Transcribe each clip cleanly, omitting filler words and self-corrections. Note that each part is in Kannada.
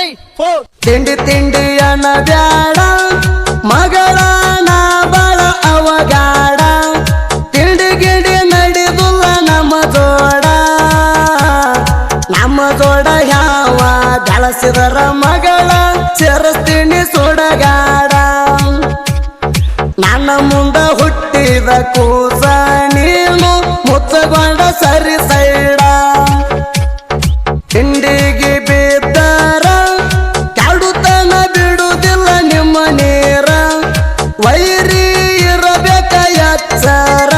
3, 4 ತಿಂಡಿ ತಿಂಡಿಯನ ಬ್ಯಾಡ ಮಗಳನ ಬಾಳ ಅವಗಾಡ ತಿಂಡಿ ಗಿಡಿ ನಡೆದುಲ್ಲ ನಮ್ಮ ಜೋಡ ಯಾವ ಬೆಳಸಿದರ ಮಗಳ ಸೇರಿಸ್ತೀನಿ ಸುಡಗಾಡ ನನ್ನ ಮುಂದ ಹುಟ್ಟಿದ ಕೂಸ ನೀನು ಮುಚ್ಚಗೊಂಡ ಸರಿ ಸೈಡ ತಿಂಡಿಗೆ ಬಿದ್ದರ ಕಾಡುತನ ಬಿಡುವುದಿಲ್ಲ ನಿಮ್ಮ ನೀರ ವೈರಿ ಇರಬೇಕ ಎಚ್ಚರ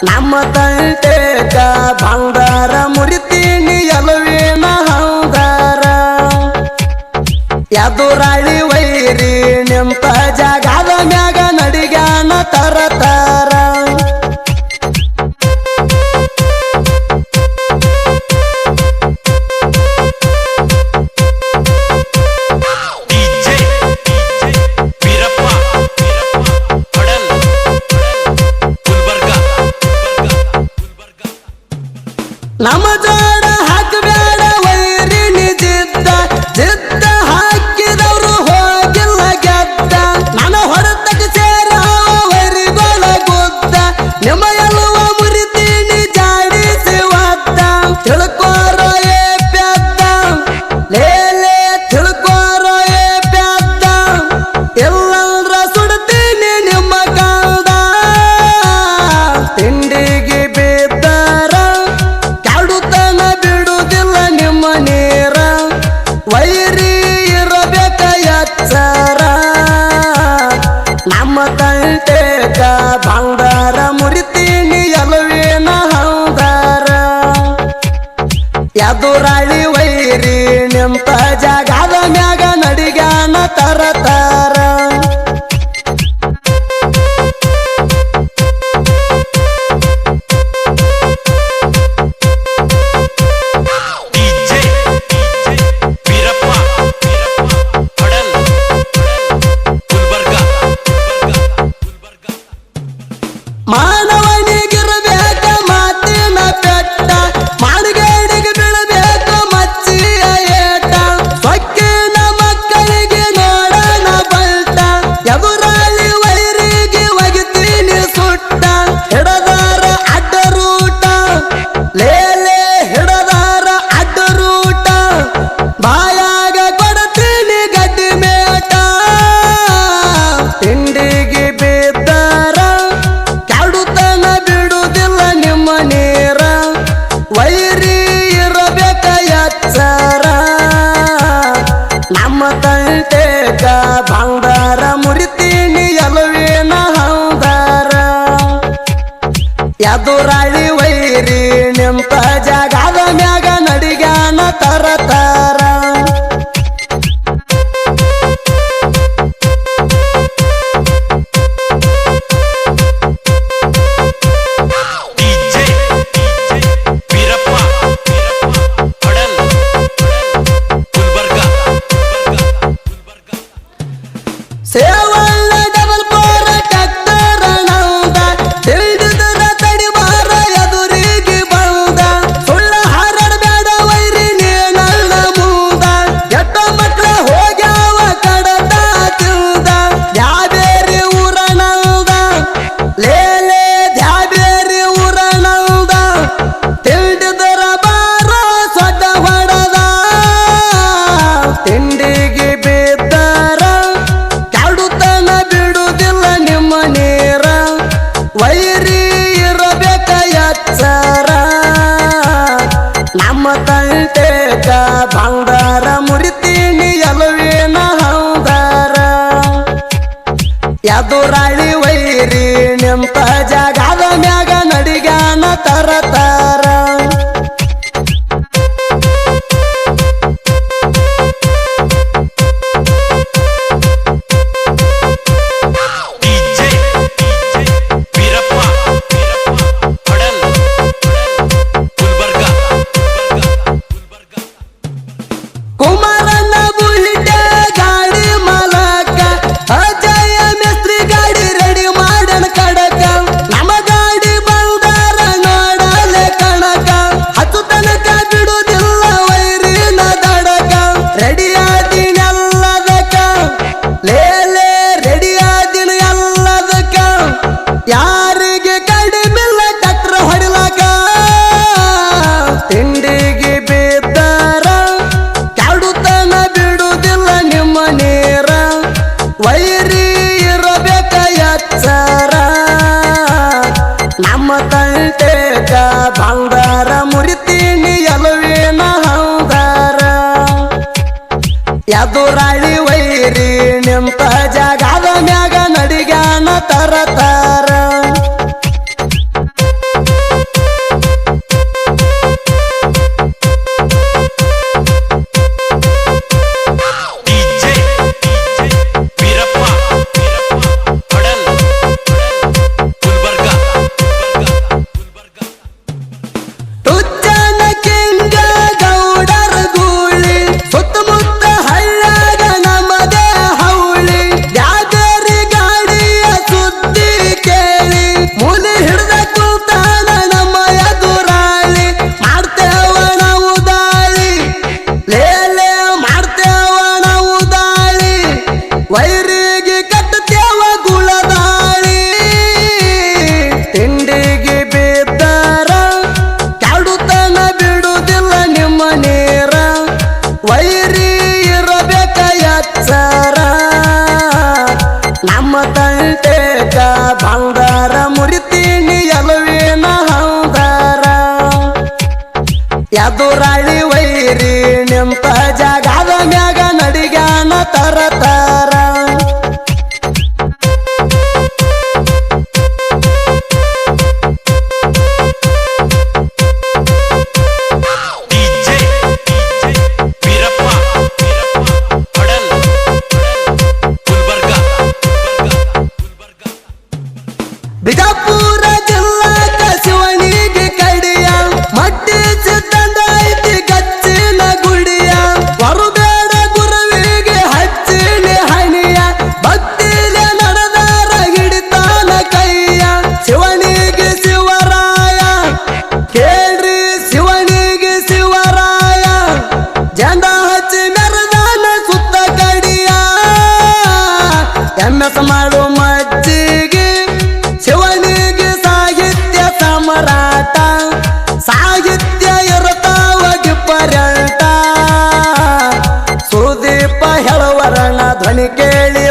ನಮ್ಮ ತಂಟೆಗ ಬಂಗಾರ ಮುರಿತೀನಿ ಎಲುವಿನ ಹಂಗಾರ ಎದುರಾಳಿ ವೈರಿ ನಿಂತ ಜಾಗದ ಮ್ಯಾಗ ನಡಿಗಾನ ತರತರ ನಮ್ಮ ಜೋಡ ಹಾಕಬೇಡ ವೈರಿ ನಿಜಿದ್ದ ಜಿದ್ದ ಹಾಕಿದವರು ಹೋಗಿಲ್ಲ ಗೆದ್ದ ನನ್ನ ಹೊರತಕ ಸೇರ ವೈರಿಗಳ ಗುದ್ದ ನಿಮ್ಮ ಎಲ್ಲವ ಮುರಿತೀನಿ ಜಾಡಿಸಿ ಒದ್ದ ತಿಳ್ಕೋರೋ ಏ ಪ್ಯಾದ್ದ ಲೇಲೆ ತಿಳ್ಕೋರೋ ಏ ಪ್ಯಾದ್ದ ಎಲ್ಲಂದ್ರ ಸುಡ್ತೀನಿ ನಿಮ್ಮ ಕಾಲ್ದ ತಿಂಡಿಗೆ ಬಿದ್ದರ ಕಾಡುತನ ಬಿಡುವುದಿಲ್ಲ ನಿಮ್ಮ ನೀರ ವೈರಿ ಇರಬೇಕ ಎಚ್ಚರ ನಮ್ಮ ತಂಟೆಗ ಬಂಗಾರ ಮುರಿತೀನಿ ಎಲುವಿನ ಹಂಗಾರ ಎದುರಾಳಿ ವೈರಿ ನಿಂತ ಜಾಗದ ಮ್ಯಾಗ ನಡಿಗಾನ ತರತರ ಮಾನವನಿಗಿರಬೇಕ ಮಾತಿನ ಪೆಟ್ಟ ಮಾನಗೇಡಿಗೆ ಬೀಳಬೇಕ ಮಚ್ಚಿಯ ಏಟ ಸೊಕ್ಕಿನ ಮಕ್ಕಳಿಗೆ ನೋಡಣ ಬಲ್ಟ ಎದುರಾಳಿ ವೈರಿಗೆ ಒಗಿತೀನಿ ಸುಟ್ಟ ಹಿಡದಾರ ಅಡ್ಡ ರೂಟ ಲೇಲೆ ಹಿಡದಾರ ಅಡ್ಡ ರೂಟ ಬಾಯಾಗ ಕೊಡ್ತೀನಿ ಗಡ್ಡಿ ಮೇಟ ತಿಂಡಿಗೆ ಬಿದ್ದರ ಕಾಡುತನ ಬಿಡುವುದಿಲ್ಲ ನಿಮ್ಮ ನೀರ ವೈರಿ ಇರಬೇಕ ಎಚ್ಚರ ನಮ್ಮ ತಂಟೆಗ ಬಂಗಾರ ಮುರಿತೀನಿ ಎಲುವಿನ ಹಂಗಾರ ಎದುರಾಳಿ ವೈರಿ ನಿಂತ ಜಾಗದ ಮ್ಯಾಗ ನಡಿಗಾನ ತರತರ ಸೇವಲ್ಲ ಡಬಲ್ ಪೋರ ಕಟ್ಟರ ನೌದ ತಿಳಿದುದರ ತಡಿಬಾರ ಎದುರಿಗೆ ಬಂದ ಸುಳ್ಳ ಹಾರಡಬೇಡ ವೈರಿ ನೀನಲ್ಲ ಮುಂದ ಎಟ್ಟ ಮಕ್ಳ ಹೋಗ್ಯಾವ ಕಡತ ತಿಂದ ದ್ಯಾಬೇರಿ ಊರ ನೌದ ಲೇಲೆ ದ್ಯಾಬೇರಿ ಊರ ನೌದ ತಿಳಿದುದರ ಬಾರ ಸೊಡ್ಡ ಹೊಡದ ತಿಂಡಿಗೆ ಬಿದ್ದರ ಕಾಡುತನ ಬಿಡುವುದಿಲ್ಲ ನಿಮ್ಮ ನೀರ ವೈರಿ ಇರಬೇಕ ಎಚ್ಚರ ನಮ್ಮ ತಂಟೆಗ ಬಂಗಾರ ಮುರಿತೀನಿ ಎಲುವಿನ ಹಂಗಾರ ಎದುರಾಳಿ ವೈರಿ ನಿಂತ ಜಾಗದ ಮ್ಯಾಗ ನಡಿಗಾನ ತರತರ ಎದುರಾಳಿ ವೈರಿ ನಿಂತ ಜಾಗದ ಮ್ಯಾಗ ನಡಿಗಾನ ತರತಾರ ವೈರಿಗೆ ಕಟ್ಟತೇವ ಗುಳದಾಳಿ ತಿಂಡಿಗೆ ಬಿದ್ದಾರ ಕಾಡುತನ ಬಿಡುವುದಿಲ್ಲ ನಿಮ್ಮ ನೇರ ವೈರಿ ಇರಬೇಕ ಎಚ್ಚರ ನಮ್ಮ ತಂಟೆಕ ಬಂಗಾರ ಮುರಿತೀನಿ ಎಲುವಿನ ಹಂಗಾರ ಎದುರಾಳಿ ವೈರಿ ನಿಂತ ಜಾಗದ ಮ್ಯಾಗ ನಡಿಗಾನ ತರತಾರ ಬಿಜಾಪುರ ಜಿಲ್ಲಾಕ ಶಿವನಿಗೆ ಕಡಿಯ ಮಟ್ಟಿ ಸಿದ್ದಂದ ಐತಿ ಗಚ್ಚಿನ ಗುಡಿಯ ಬರುಬೇಡ ಗುರುವಿಗೆ ಹಚ್ಚಿನ ಹಣಿಯ ಭಕ್ತಿಲೆ ನಡೆದಾರ ಹಿಡಿತಾನ ಕೈಯ ಶಿವನಿಗೆ ಶಿವರಾಯ ಕೇಳ್ರಿ ಶಿವನಿಗೆ ಶಿವರಾಯ ಜಂಡ ಹಚ್ಚಿ ಮೆರದಾನ ಸುತ್ತ ಕಡಿಯ ಎಮ್ಮೆಸ ಮಾಡು ಮಜ್ಜಿಗೆ ಶಿವನಿಗೆ ಸಾಹಿತ್ಯ ಸಮರಾಟ ಸಾಹಿತ್ಯ ಇರುತ್ತಾವ ಗಿಪ್ಪರಾಟ ಸುದೀಪ ಹೇಳುವರಣ ಧ್ವನಿ ಕೇಳಿ